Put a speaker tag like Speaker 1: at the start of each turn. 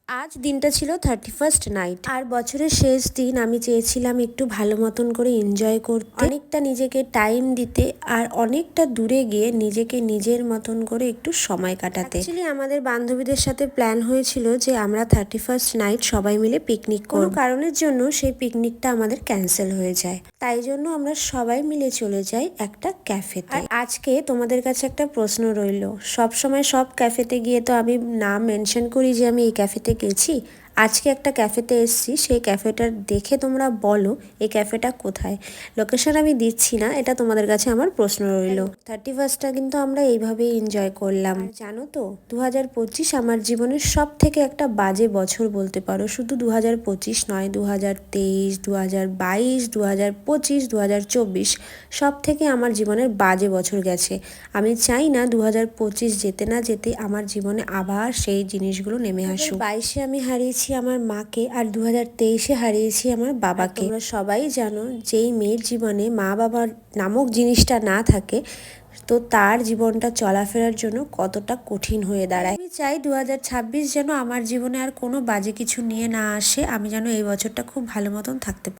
Speaker 1: আজ দিনটা ছিল 31st নাইট, আর বছরের শেষ দিন। আমি চেয়েছিলাম একটু ভালো মতন করে এনজয় করতে, অনেকটা নিজেকে টাইম দিতে, আর অনেকটা দূরে গিয়ে নিজেকে নিজের মতন করে একটু সময় কাটাতে। অ্যাকচুয়ালি আমাদের বান্ধবীদের সাথে প্ল্যান হয়েছিল যে আমরা 31st নাইট সবাই মিলে পিকনিক করব। কোনো কারণের জন্য সেই পিকনিকটা আমাদের ক্যান্সেল হয়ে যায়, তাই জন্য আমরা সবাই মিলে চলে যাই একটা ক্যাফেতে। আর আজকে তোমাদের কাছে একটা প্রশ্ন রইল, সব সময় সব ক্যাফেতে গিয়ে তো আমি নাম মেনশন করি যে আমি এই ক্যাফেতে গেছি। আজকে একটা ক্যাফেতে এসেছি, সেই ক্যাফেটার দেখে তোমরা বলো এই ক্যাফেটা কোথায়। লোকেশন আমি দিচ্ছি না, এটা তোমাদের কাছে আমার প্রশ্ন রইল। 31sta কিন্তু আমরা এইভাবেই এনজয় করলাম। জানো তো 2025 আমার জীবনের সব থেকে একটা বাজে বছর বলতে পারো। শুধু 2025 নয়, 2023, 2022, 2025, 2024 সব থেকে আমার জীবনের বাজে বছর গেছে। আমি চাই না 2025 যেতে না যেতে আমার জীবনে আবার সেই জিনিসগুলো নেমে আসুক। 2022-এ আমি হারিয়েছি আমার মাকে, আর 2023-এ হারিয়েছি আমার বাবাকে। তোমরা সবাই জানো, যেই মেয়ের জীবনে মা বাবার নামক জিনিসটা না থাকে, তো তার জীবনটা চলাফেরার জন্য কতটা কঠিন হয়ে দাঁড়ায়। আমি চাই 2026 যেন আমার জীবনে আর কোনো বাজে কিছু নিয়ে না আসে। আমি যেন এই বছরটা খুব ভালো মতন থাকতে পারি।